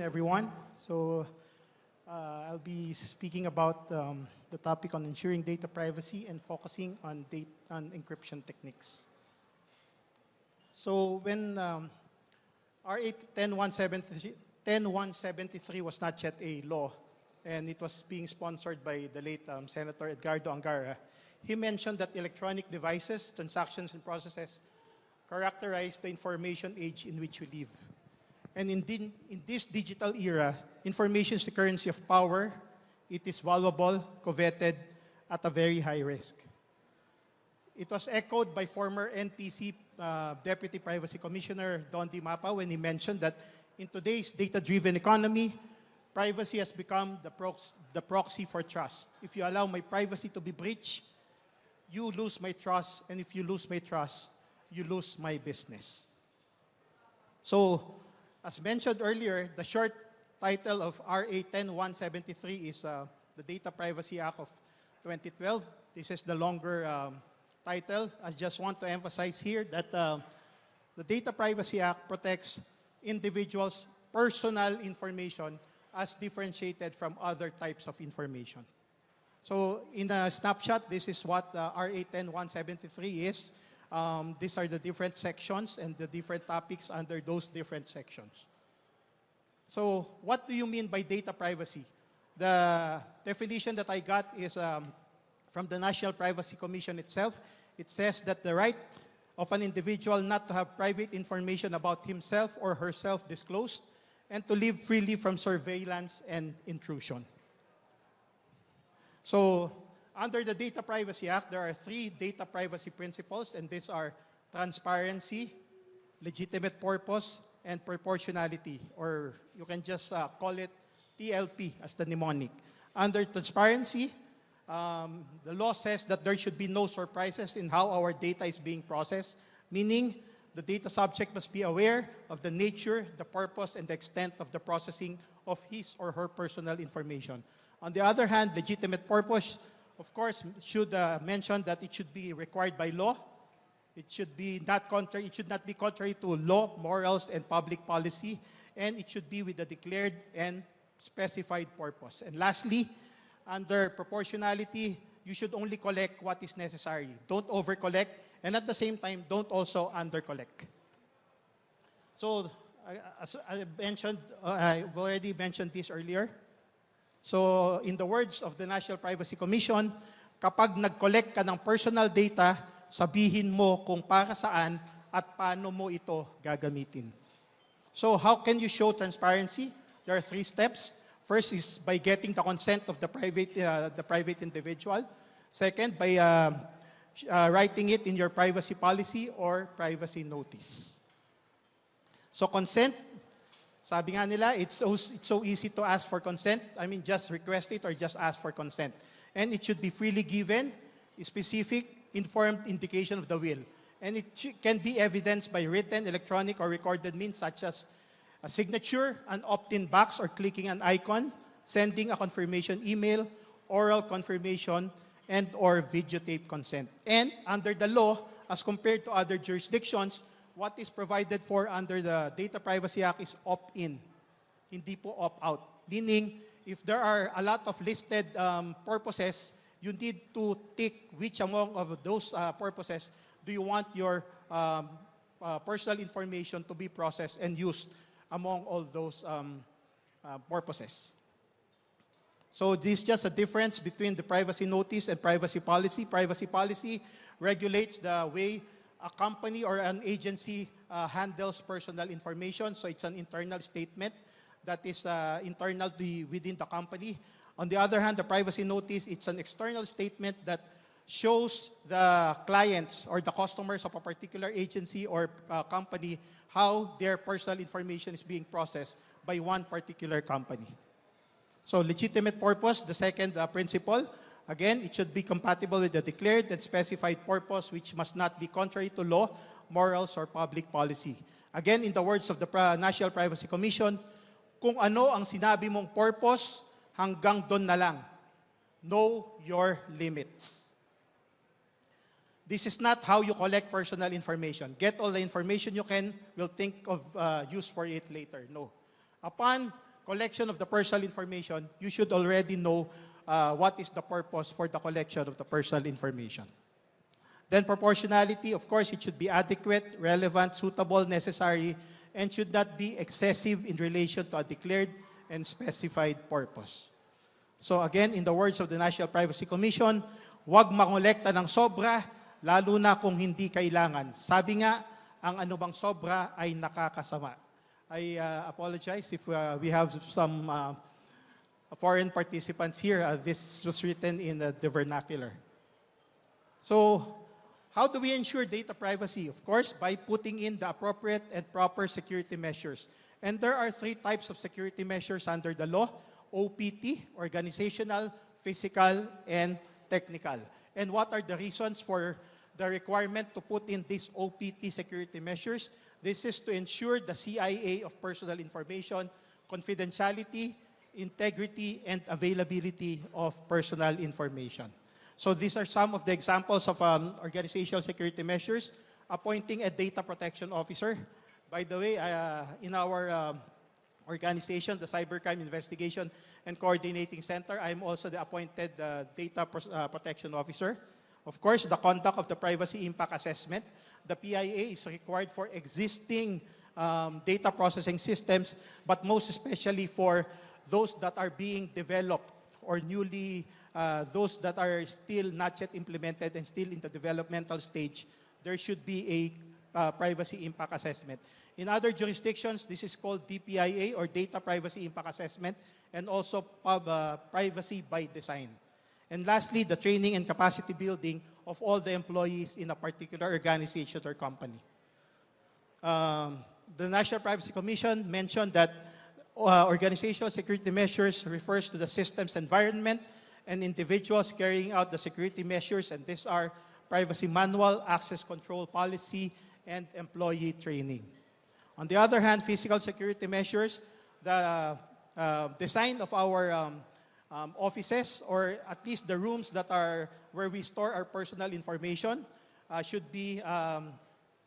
everyone. So I'll be speaking about the topic on ensuring data privacy and focusing on encryption techniques. So when RA 10173 was not yet a law, and it was being sponsored by the late Senator Edgardo Angara, he mentioned that electronic devices, transactions, and processes characterize the information age in which we live. And in this digital era, information is the currency of power. It is valuable, coveted, at a very high risk. It was echoed by former NPC Deputy Privacy Commissioner Don Di Mapa when he mentioned that in today's data-driven economy, privacy has become the proxy for trust. If you allow my privacy to be breached, you lose my trust, and if you lose my trust, you lose my business. So, as mentioned earlier, the short title of RA 10173 is the Data Privacy Act of 2012. This is the longer title. I just want to emphasize here that the Data Privacy Act protects individuals' personal information as differentiated from other types of information. So in a snapshot, this is what RA 10173 is. These are the different sections and the different topics under those different sections. So what do you mean by data privacy? The definition that I got is from the National Privacy Commission itself. It says that the right of an individual not to have private information about himself or herself disclosed and to live freely from surveillance and intrusion. So, under the Data Privacy Act, there are 3 data privacy principles, and these are transparency, legitimate purpose, and proportionality, or you can just call it TLP as the mnemonic. Under transparency, the law says that there should be no surprises in how our data is being processed, meaning the data subject must be aware of the nature, the purpose, and the extent of the processing of his or her personal information. On the other hand, legitimate purpose, of course, should mention that it should be required by law. It should not be contrary to law, morals, and public policy, and it should be with a declared and specified purpose. And lastly, under proportionality, you should only collect what is necessary. Don't over-collect, and at the same time, don't also under-collect. So, as I mentioned, I've already mentioned this earlier. So, in the words of the National Privacy Commission, kapag nag-collect ka ng personal data, sabihin mo kung para saan at paano mo ito gagamitin. So, how can you show transparency? There are 3 steps. First is by getting the consent of the private individual. Second, by writing it in your privacy policy or privacy notice. So consent, sabi nga nila, it's so easy to ask for consent. I mean, just request it or just ask for consent. And it should be freely given, specific, informed indication of the will. And it can be evidenced by written, electronic, or recorded means such as a signature, an opt-in box, or clicking an icon, sending a confirmation email, oral confirmation, and or videotape consent. And under the law, as compared to other jurisdictions, what is provided for under the Data Privacy Act is opt-in, hindi po opt-out. Meaning, if there are a lot of listed purposes, you need to tick which among of those purposes do you want your personal information to be processed and used among all those purposes. So this is just a difference between the privacy notice and privacy policy. Privacy policy regulates the way a company or an agency handles personal information. So it's an internal statement that is internal within the company. On the other hand, the privacy notice, it's an external statement that shows the clients or the customers of a particular agency or company how their personal information is being processed by one particular company. So legitimate purpose, the second principle, again, it should be compatible with the declared and specified purpose which must not be contrary to law, morals, or public policy. Again, in the words of the National Privacy Commission, kung ano ang sinabi mong purpose, hanggang doon na lang. Know your limits. This is not how you collect personal information. Get all the information you can, will think of use for it later. No. Upon collection of the personal information, you should already know what is the purpose for the collection of the personal information. Then proportionality, of course, it should be adequate, relevant, suitable, necessary, and should not be excessive in relation to a declared and specified purpose. So again, in the words of the National Privacy Commission, huwag mangolekta ng sobra, lalo na kung hindi kailangan. Sabi nga, ang anumang sobra ay nakakasama. I apologize if we have some foreign participants here. This was written in the vernacular. So, how do we ensure data privacy? Of course, by putting in the appropriate and proper security measures. And there are 3 types of security measures under the law: OPT, organizational, physical, and technical. And what are the reasons for the requirement to put in these OPT security measures? This is to ensure the CIA of personal information, confidentiality, integrity, and availability of personal information. So these are some of the examples of organizational security measures. Appointing a data protection officer. By the way, in our organization, the Cybercrime Investigation and Coordinating Center, I'm also the appointed data protection officer. Of course, the conduct of the privacy impact assessment. The PIA is required for existing data processing systems, but most especially for those that are being developed or newly, those that are still not yet implemented and still in the developmental stage, there should be a privacy impact assessment. In other jurisdictions, this is called DPIA or Data Privacy Impact Assessment, and also privacy by design. And lastly, the training and capacity building of all the employees in a particular organization or company. The National Privacy Commission mentioned that organizational security measures refers to the system's environment and individuals carrying out the security measures, and these are privacy manual, access control policy, and employee training. On the other hand, physical security measures, the design of our offices, or at least the rooms that are where we store our personal information, should be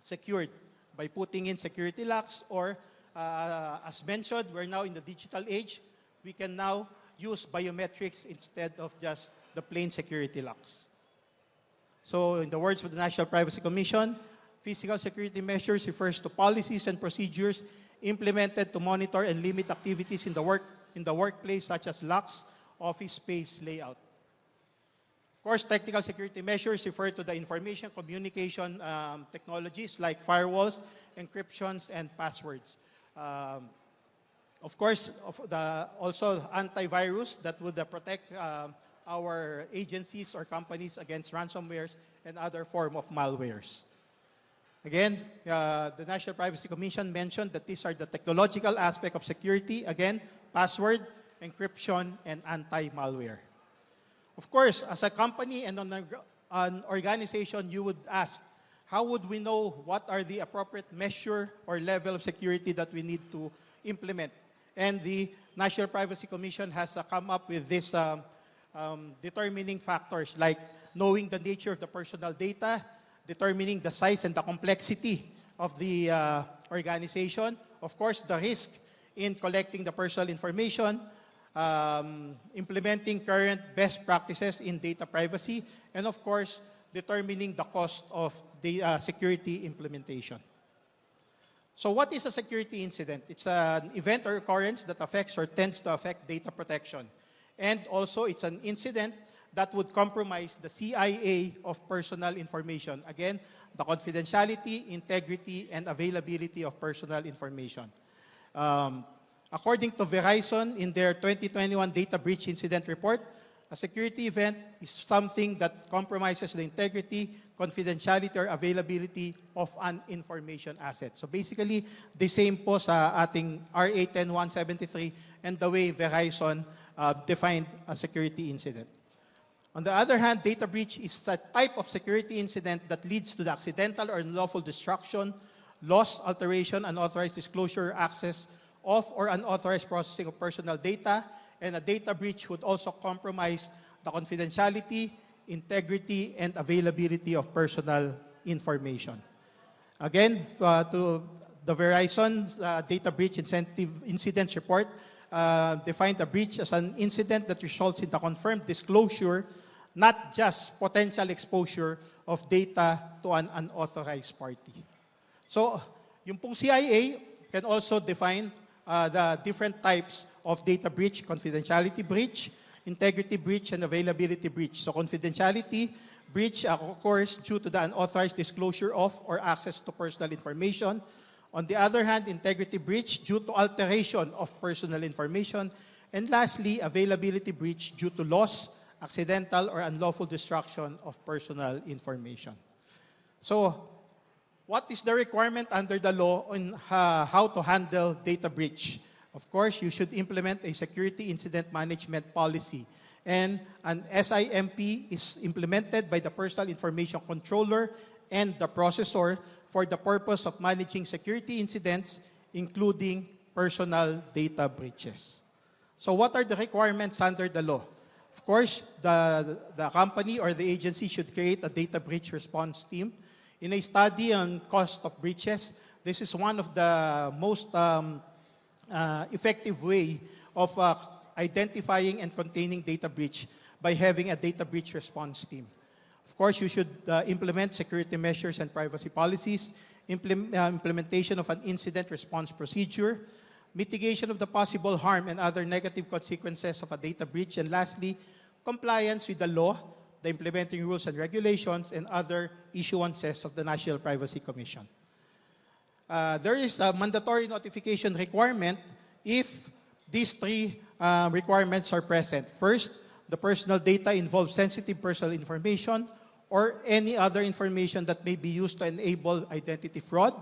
secured by putting in security locks, or as mentioned, we're now in the digital age. We can now use biometrics instead of just the plain security locks. So in the words of the National Privacy Commission, physical security measures refers to policies and procedures implemented to monitor and limit activities in the workplace, such as locks, office space layout. Of course, technical security measures refer to the information communication technologies like firewalls, encryptions, and passwords. Of course, also antivirus that would protect our agencies or companies against ransomwares and other form of malwares. Again, the National Privacy Commission mentioned that these are the technological aspect of security. Again, password, encryption, and anti-malware. Of course, as a company and an organization, you would ask, how would we know what are the appropriate measure or level of security that we need to implement? And the National Privacy Commission has come up with this determining factors like knowing the nature of the personal data, determining the size and the complexity of the organization, of course, the risk in collecting the personal information, implementing current best practices in data privacy, and of course, determining the cost of the security implementation. So what is a security incident? It's an event or occurrence that affects or tends to affect data protection. And also, it's an incident that would compromise the CIA of personal information. Again, the confidentiality, integrity, and availability of personal information. According to Verizon, in their 2021 Data Breach Incident Report, a security event is something that compromises the integrity, confidentiality, or availability of an information asset. So basically, the same po sa ating RA 10173 and the way Verizon defined a security incident. On the other hand, data breach is a type of security incident that leads to the accidental or unlawful destruction, loss, alteration, unauthorized disclosure, access of or unauthorized processing of personal data, and a data breach would also compromise the confidentiality, integrity, and availability of personal information. Again, the Verizon's data breach incidents report defined a breach as an incident that results in the confirmed disclosure, not just potential exposure of data to an unauthorized party. So, yung pong CIA can also define the different types of data breach: confidentiality breach, integrity breach, and availability breach. So confidentiality breach occurs due to the unauthorized disclosure of or access to personal information. On the other hand, integrity breach due to alteration of personal information. And lastly, availability breach due to loss, accidental, or unlawful destruction of personal information. So, what is the requirement under the law on how to handle data breach? Of course, you should implement a security incident management policy. And an SIMP is implemented by the personal information controller and the processor for the purpose of managing security incidents, including personal data breaches. So what are the requirements under the law? Of course, the company or the agency should create a data breach response team. In a study on cost of breaches, this is one of the most effective way of identifying and containing data breach by having a data breach response team. Of course, you should implement security measures and privacy policies, implementation of an incident response procedure, mitigation of the possible harm and other negative consequences of a data breach, and lastly, compliance with the law, the implementing rules and regulations, and other issuances of the National Privacy Commission. There is a mandatory notification requirement if these three requirements are present. First, the personal data involves sensitive personal information or any other information that may be used to enable identity fraud.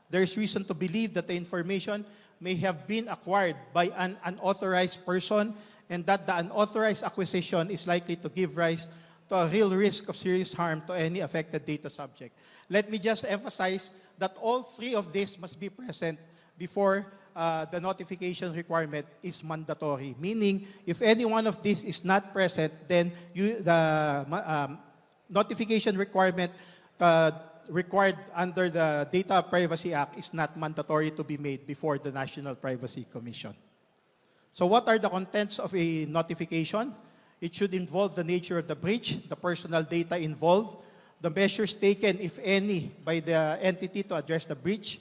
There is reason to believe that the information may have been acquired by an unauthorized person and that the unauthorized acquisition is likely to give rise to a real risk of serious harm to any affected data subject. Let me just emphasize that all three of these must be present before the notification requirement is mandatory. Meaning, if any one of these is not present, then the notification requirement required under the Data Privacy Act is not mandatory to be made before the National Privacy Commission. So what are the contents of a notification? It should involve the nature of the breach, the personal data involved, the measures taken, if any, by the entity to address the breach,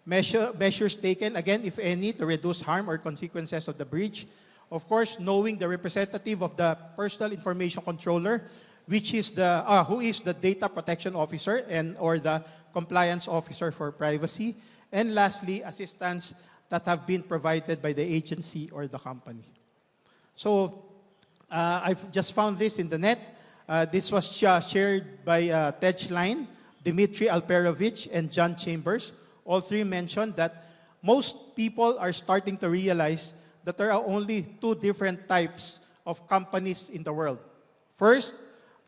measures taken, again, if any, to reduce harm or consequences of the breach. Of course, knowing the representative of the personal information controller, which is who is the data protection officer or the compliance officer for privacy. And lastly, assistance that have been provided by the agency or the company. So, I've just found this in the net. This was shared by Ted Schlein, Dmitry Alperovich, and John Chambers. All three mentioned that most people are starting to realize that there are only two different types of companies in the world. First,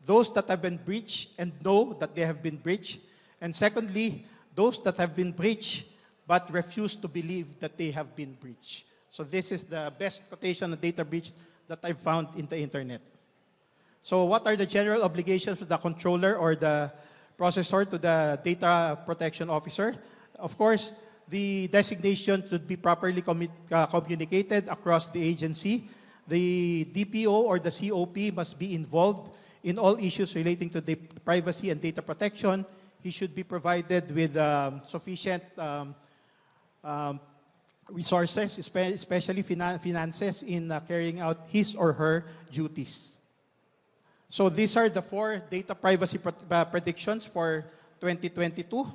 those that have been breached and know that they have been breached. And secondly, those that have been breached but refuse to believe that they have been breached. So this is the best quotation of data breach that I've found in the internet. So what are the general obligations of the controller or the processor to the data protection officer? Of course, the designation should be properly communicated across the agency. The DPO or the COP must be involved in all issues relating to the privacy and data protection. He should be provided with sufficient resources, especially finances, in carrying out his or her duties. So these are the 4 data privacy predictions for 2022.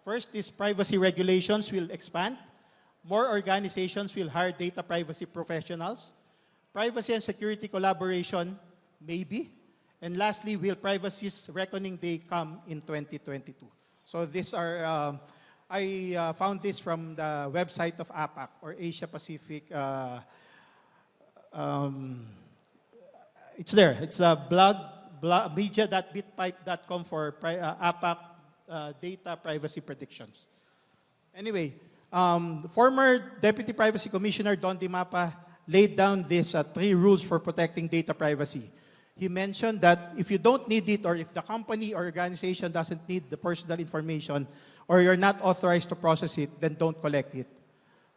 First is privacy regulations will expand. More organizations will hire data privacy professionals. Privacy and security collaboration, maybe. And lastly, will privacy's reckoning day come in 2022? So these are, I found this from the website of APAC, or Asia Pacific. It's there. It's a blog media.bitpipe.com for APAC data privacy predictions. Anyway, former Deputy Privacy Commissioner Don Dimapa laid down these 3 rules for protecting data privacy. he mentioned that if you don't need it, or if the company or organization doesn't need the personal information, or you're not authorized to process it, then don't collect it.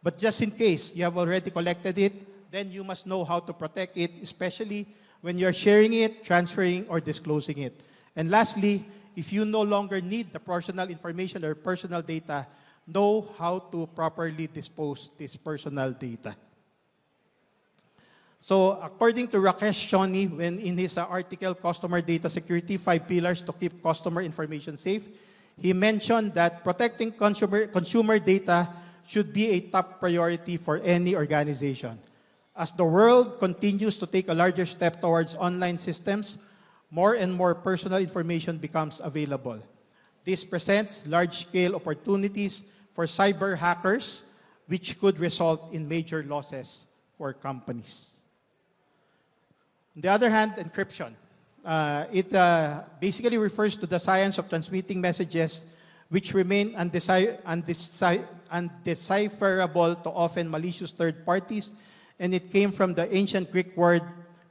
But just in case you have already collected it, then you must know how to protect it, especially when you're sharing it, transferring, or disclosing it. And lastly, if you no longer need the personal information or personal data, know how to properly dispose this personal data. So according to Rakesh Shoni, when in his article, Customer Data Security, 5 Pillars to Keep Customer Information Safe, he mentioned that protecting consumer data should be a top priority for any organization. As the world continues to take a larger step towards online systems, more and more personal information becomes available. This presents large-scale opportunities for cyber hackers, which could result in major losses for companies. On the other hand, encryption. It basically refers to the science of transmitting messages which remain undecipherable to often malicious third parties, and it came from the ancient Greek word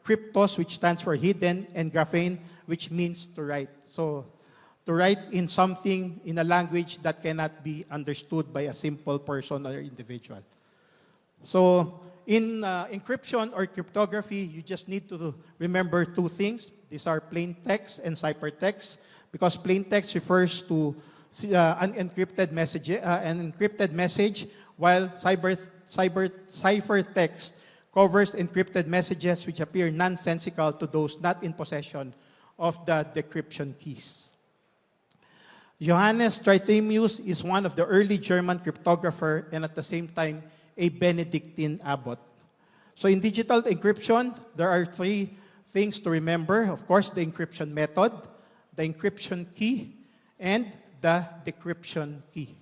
kryptos, which stands for hidden, and graphein, which means to write. So, to write in something in a language that cannot be understood by a simple person or individual. So, in encryption or cryptography, you just need to remember 2 things. These are plain text and ciphertext, because plain text refers to an encrypted message, while ciphertext covers encrypted messages which appear nonsensical to those not in possession of the decryption keys. Johannes Trithemius is one of the early German cryptographer and at the same time a Benedictine abbot. So in digital encryption, there are 3 things to remember. Of course, the encryption method, the encryption key, and the decryption key.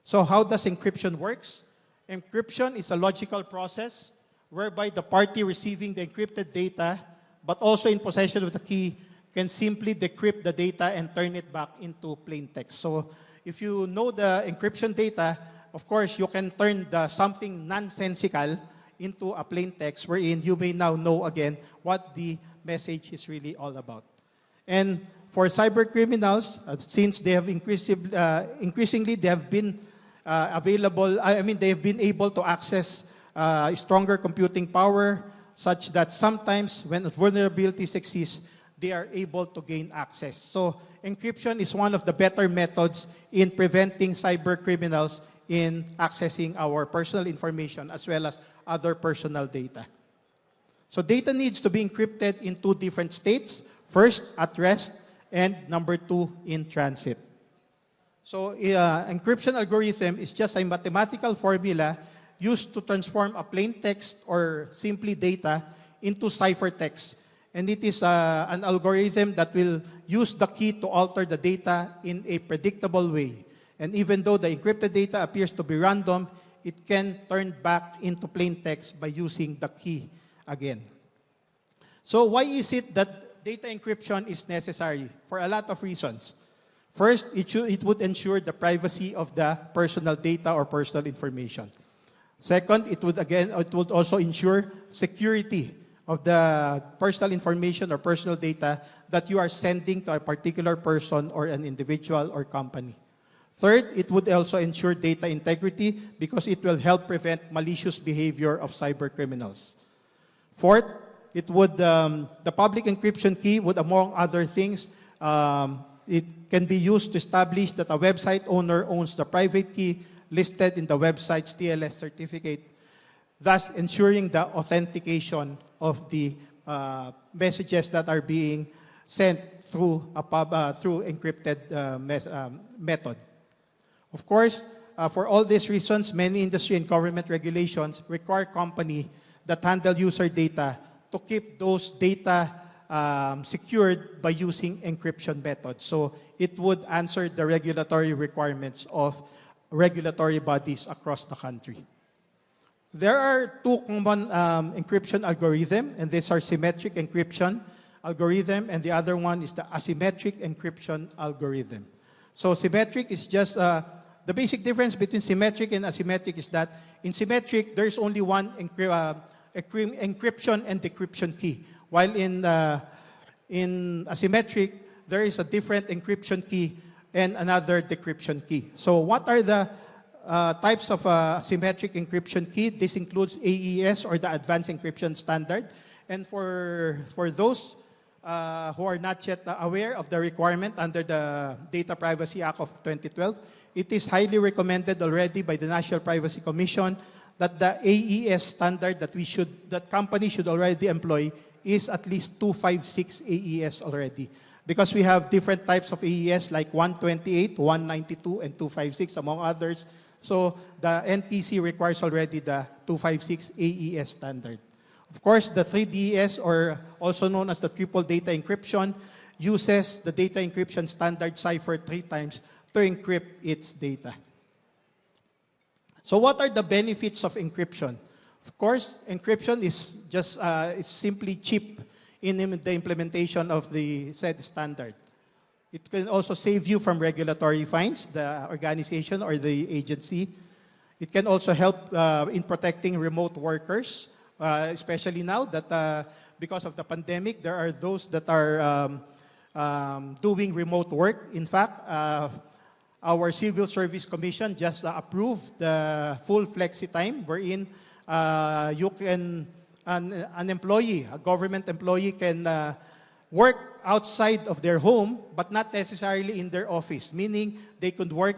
So how does encryption works? Encryption is a logical process whereby the party receiving the encrypted data, but also in possession of the key, can simply decrypt the data and turn it back into plain text. So if you know the encryption data, of course, you can turn something nonsensical into a plain text wherein you may now know again what the message is really all about. And for cyber criminals, since they have increasingly they have been they have been able to access stronger computing power, such that sometimes when vulnerabilities exist, they are able to gain access. So encryption is one of the better methods in preventing cyber criminals in accessing our personal information as well as other personal data. So data needs to be encrypted in 2 different states. First, at rest, and number 2, in transit. So encryption algorithm is just a mathematical formula used to transform a plain text or simply data into ciphertext. And it is an algorithm that will use the key to alter the data in a predictable way. And even though the encrypted data appears to be random, it can turn back into plain text by using the key again. So why is it that data encryption is necessary? For a lot of reasons. First, it would ensure the privacy of the personal data or personal information. Second, it would also ensure security of the personal information or personal data that you are sending to a particular person or an individual or company. Third, it would also ensure data integrity because it will help prevent malicious behavior of cyber criminals. Fourth, the public encryption key would, among other things, it can be used to establish that a website owner owns the private key listed in the website's TLS certificate, thus ensuring the authentication of the messages that are being sent through encrypted method. Of course, for all these reasons, many industry and government regulations require companies that handle user data to keep those data secured by using encryption methods. So it would answer the regulatory requirements of regulatory bodies across the country. There are 2 common encryption algorithms, and these are symmetric encryption algorithm, and the other one is the asymmetric encryption algorithm. So symmetric is just, the basic difference between symmetric and asymmetric is that in symmetric, there is only one encryption and decryption key. While in asymmetric, there is a different encryption key and another decryption key. So what are the types of asymmetric encryption key? This includes AES, or the Advanced Encryption Standard. And for those who are not yet aware of the requirement under the Data Privacy Act of 2012, it is highly recommended already by the National Privacy Commission that the AES standard that companies should already employ is at least 256 AES already. Because we have different types of AES like 128, 192, and 256, among others. So the NPC requires already the 256 AES standard. Of course, the 3DES, or also known as the triple data encryption, uses the data encryption standard cipher 3 times to encrypt its data. So what are the benefits of encryption? Of course, encryption is just is simply cheap in the implementation of the said standard. It can also save you from regulatory fines, the organization or the agency. It can also help in protecting remote workers, especially now that because of the pandemic, there are those that are doing remote work. In fact, our Civil Service Commission just approved the full flexi time, wherein you can, an employee, a government employee can work outside of their home, but not necessarily in their office, meaning they could work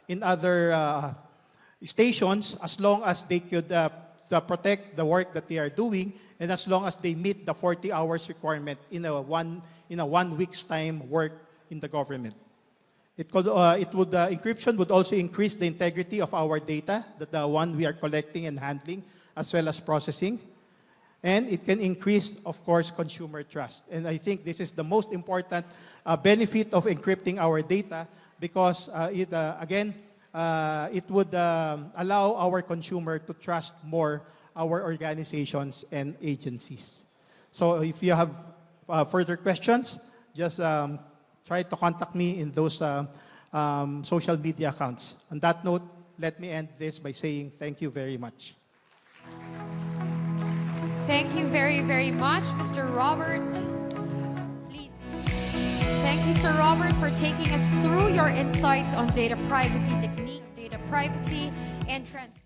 in other stations as long as they could protect the work that they are doing, and as long as they meet the 40 hours requirement in a 1 week's time work in the government. Encryption would also increase the integrity of our data, the one we are collecting and handling, as well as processing. And it can increase, of course, consumer trust. And I think this is the most important benefit of encrypting our data, because it would allow our consumer to trust more our organizations and agencies. So if you have further questions, just try to contact me in those social media accounts. On that note, let me end this by saying thank you very much. Thank you very, very much, Mr. Robert. Please. Thank you, Sir Robert, for taking us through your insights on data privacy techniques, data privacy, and transparency.